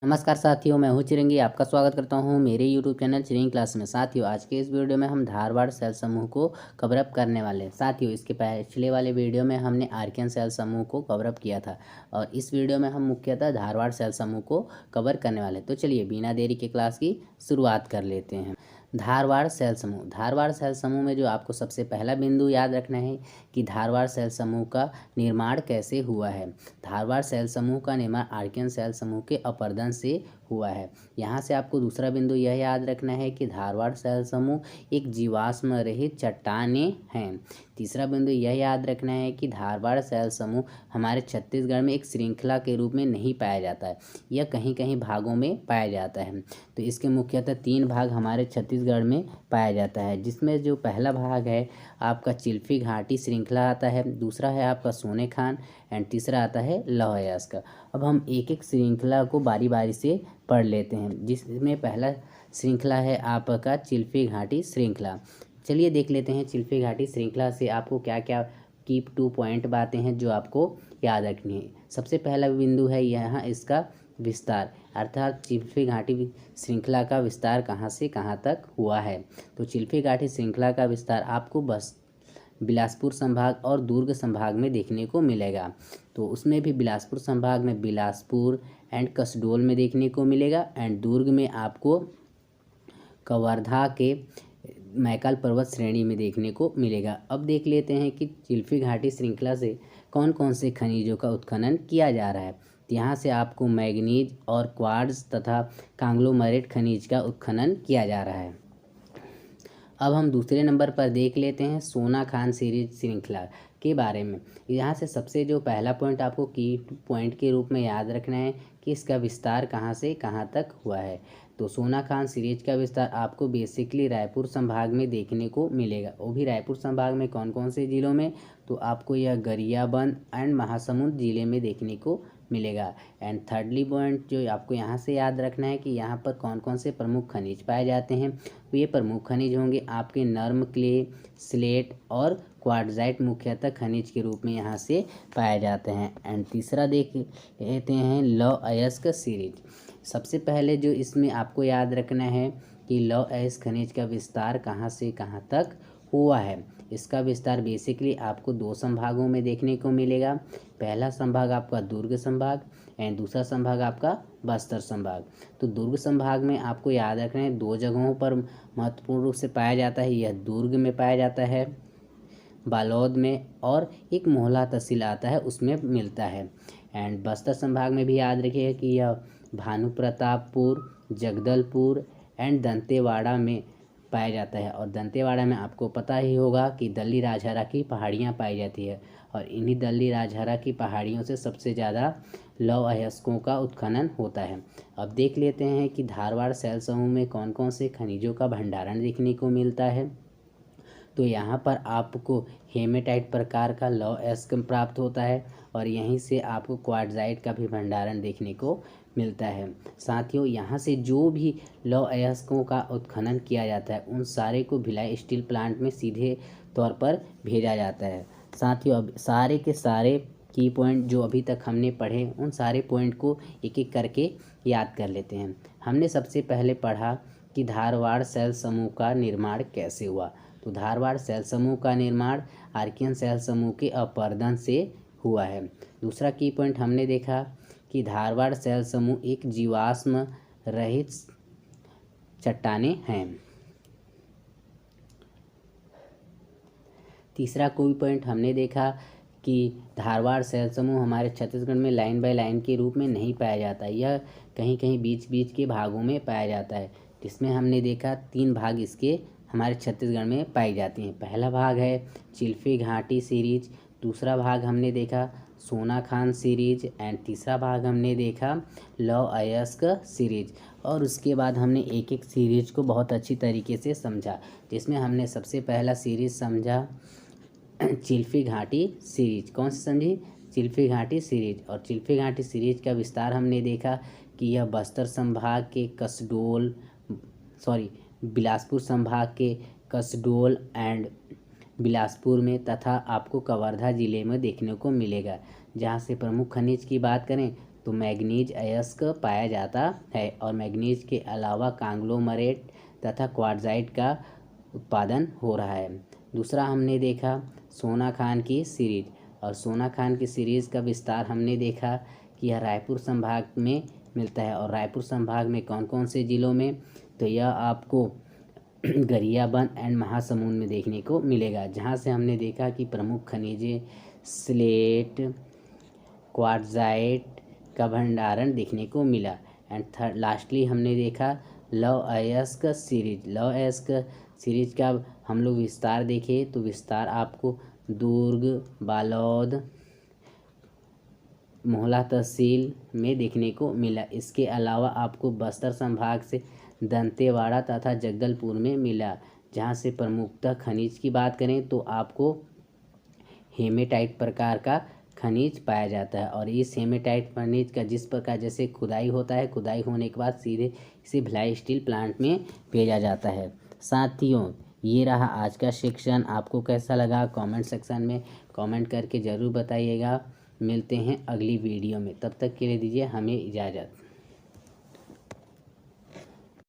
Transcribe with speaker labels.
Speaker 1: नमस्कार साथियों, मैं हूँ चिरंगी। आपका स्वागत करता हूँ मेरे YouTube चैनल चिरंगी क्लास में। साथियों, आज के इस वीडियो में हम धारवाड़ सेल समूह को कवर अप करने वाले हैं। साथियों, इसके पिछले वाले वीडियो में हमने आर्कियन सेल समूह को कवर अप किया था और इस वीडियो में हम मुख्यतः धारवाड़ सेल समूह को कवर करने वाले हैं। तो चलिए बिना देरी के क्लास की शुरुआत कर लेते हैं। धारवाड़ सेल समूह में जो आपको सबसे पहला बिंदु याद रखना है कि धारवाड़ सेल समूह का निर्माण कैसे हुआ है। धारवाड़ सेल समूह का निर्माण आर्कियन सेल समूह के अपरदन से हुआ है। यहाँ से आपको दूसरा बिंदु यह याद रखना है कि धारवाड़ सेल समूह एक जीवाश्म रहित चट्टानें हैं। तीसरा बिंदु यह याद रखना है कि धारवाड़ सेल समूह हमारे छत्तीसगढ़ में एक श्रृंखला के रूप में नहीं पाया जाता है, यह कहीं कहीं भागों में पाया जाता है। तो इसके मुख्यतः 3 भाग हमारे छत्तीसगढ़ में पाया जाता है, जिसमें जो पहला भाग है आपका चिल्फी घाटी श्रृंखला आता है, दूसरा है आपका सोने खान एंड तीसरा आता है लौह अयस्क। अब हम एक एक श्रृंखला को बारी बारी से पढ़ लेते हैं, जिसमें पहला श्रृंखला है आपका चिल्फी घाटी श्रृंखला। चलिए देख लेते हैं चिल्फी घाटी श्रृंखला से आपको क्या क्या की 2 पॉइंट बातें हैं जो आपको याद रखनी है। सबसे पहला बिंदु है यहाँ इसका विस्तार, अर्थात चिल्फी घाटी श्रृंखला का विस्तार कहाँ से कहाँ तक हुआ है। तो चिल्फी घाटी श्रृंखला का विस्तार आपको बस बिलासपुर संभाग और दुर्ग संभाग में देखने को मिलेगा। तो उसमें भी बिलासपुर संभाग में बिलासपुर एंड कसडोल में देखने को मिलेगा एंड दुर्ग में आपको कवर्धा के मैकाल पर्वत श्रेणी में देखने को मिलेगा। अब देख लेते हैं कि चिल्फी घाटी श्रृंखला से कौन कौन से खनिजों का उत्खनन किया जा रहा है। तो यहाँ से आपको मैग्नीज और क्वार्ट्ज तथा कांग्लोमरेट खनिज का उत्खनन किया जा रहा है। अब हम दूसरे नंबर पर देख लेते हैं सोना खान सीरीज श्रृंखला के बारे में। यहाँ से सबसे जो पहला पॉइंट आपको की पॉइंट के रूप में याद रखना है कि इसका विस्तार कहाँ से कहाँ तक हुआ है। तो सोना खान सीरीज का विस्तार आपको बेसिकली रायपुर संभाग में देखने को मिलेगा। वो भी रायपुर संभाग में कौन कौन से ज़िलों में, तो आपको यह गरियाबंद एंड महासमुंद ज़िले में देखने को मिलेगा। एंड थर्डली पॉइंट जो आपको यहाँ से याद रखना है कि यहाँ पर कौन कौन से प्रमुख खनिज पाए जाते हैं। तो ये प्रमुख खनिज होंगे आपके नर्म क्ले, स्लेट और क्वार्ट्जाइट मुख्यतः खनिज के रूप में यहाँ से पाए जाते हैं। एंड तीसरा देख लेते हैं लौह अयस्क सीरीज। सबसे पहले जो इसमें आपको याद रखना है कि लौह अयस्क खनिज का विस्तार कहाँ से कहाँ तक हुआ है। इसका विस्तार बेसिकली आपको 2 संभागों में देखने को मिलेगा। पहला संभाग आपका दुर्ग संभाग एंड दूसरा संभाग आपका बस्तर संभाग। तो दुर्ग संभाग में आपको याद रखना है 2 जगहों पर महत्वपूर्ण रूप से पाया जाता है। यह दुर्ग में पाया जाता है, बालोद में, और एक मोहला तहसील आता है उसमें मिलता है। एंड बस्तर संभाग में भी याद रखिए कि यह भानु प्रतापपुर, जगदलपुर एंड दंतेवाड़ा में पाया जाता है। और दंतेवाड़ा में आपको पता ही होगा कि दल्ली राजहरा की पहाड़ियाँ पाई जाती है और इन्हीं दल्ली राजहरा की पहाड़ियों से सबसे ज़्यादा लौह अयस्कों का उत्खनन होता है। अब देख लेते हैं कि धारवाड़ सेल समूह में कौन कौन से खनिजों का भंडारण देखने को मिलता है। तो यहाँ पर आपको हेमेटाइट प्रकार का लौह अयस्क प्राप्त होता है और यहीं से आपको क्वार्ट्जाइट का भी भंडारण देखने को मिलता है। साथियों, यहाँ से जो भी लौह अयस्कों का उत्खनन किया जाता है उन सारे को भिलाई स्टील प्लांट में सीधे तौर पर भेजा जाता है। साथियों, अब सारे के सारे की पॉइंट जो अभी तक हमने पढ़े उन सारे पॉइंट को एक एक करके याद कर लेते हैं। हमने सबसे पहले पढ़ा कि धारवाड़ सेल समूह का निर्माण कैसे हुआ। तो धारवाड़ सेल समूह का निर्माण आर्कियन सेल समूह के अपरदन से हुआ है। दूसरा की पॉइंट हमने देखा कि धारवाड़ सेल समूह एक जीवाश्म रहित चट्टानें हैं। तीसरा कोई पॉइंट हमने देखा कि धारवाड़ सेल समूह हमारे छत्तीसगढ़ में लाइन बाय लाइन के रूप में नहीं पाया जाता, यह कहीं कहीं बीच बीच के भागों में पाया जाता है, जिसमें हमने देखा 3 भाग इसके हमारे छत्तीसगढ़ में पाई जाती हैं। पहला भाग है चिल्फी घाटी सीरीज, दूसरा भाग हमने देखा सोना खान सीरीज एंड तीसरा भाग हमने देखा लौह अयस्क सीरीज। और उसके बाद हमने एक एक सीरीज को बहुत अच्छी तरीके से समझा, जिसमें हमने सबसे पहला सीरीज समझा चिल्फी घाटी सीरीज। कौन सी समझी? चिल्फी घाटी सीरीज। और चिल्फी घाटी सीरीज का विस्तार हमने देखा कि यह बस्तर संभाग के बिलासपुर संभाग के कसडोल एंड बिलासपुर में तथा आपको कवर्धा ज़िले में देखने को मिलेगा। जहाँ से प्रमुख खनिज की बात करें तो मैग्नीज अयस्क पाया जाता है और मैग्नीज के अलावा कांग्लोमरेट तथा क्वार्ट्जाइट का उत्पादन हो रहा है। दूसरा हमने देखा सोना खान की सीरीज, और सोना खान की सीरीज़ का विस्तार हमने देखा कि यह रायपुर संभाग में मिलता है। और रायपुर संभाग में कौन कौन से ज़िलों में, तो यह आपको गरियाबंद एंड महासमुंद में देखने को मिलेगा, जहाँ से हमने देखा कि प्रमुख खनिज स्लेट क्वार्ट्जाइट का भंडारण देखने को मिला। एंड थर्ड लास्टली हमने देखा लौह अयस्क सीरीज। लौह अयस्क सीरीज का हम लोग विस्तार देखें तो विस्तार आपको दुर्ग, बालोद, मोहला तहसील में देखने को मिला। इसके अलावा आपको बस्तर संभाग से दंतेवाड़ा तथा जगदलपुर में मिला, जहाँ से प्रमुखतः खनिज की बात करें तो आपको हेमेटाइट प्रकार का खनिज पाया जाता है। और इस हेमेटाइट खनिज का जिस प्रकार जैसे खुदाई होता है, खुदाई होने के बाद सीधे इसे भिलाई स्टील प्लांट में भेजा जाता है। साथियों, ये रहा आज का सेक्शन। आपको कैसा लगा कमेंट सेक्शन में कमेंट करके ज़रूर बताइएगा। मिलते हैं अगली वीडियो में, तब तक के लिए दीजिए हमें इजाज़त।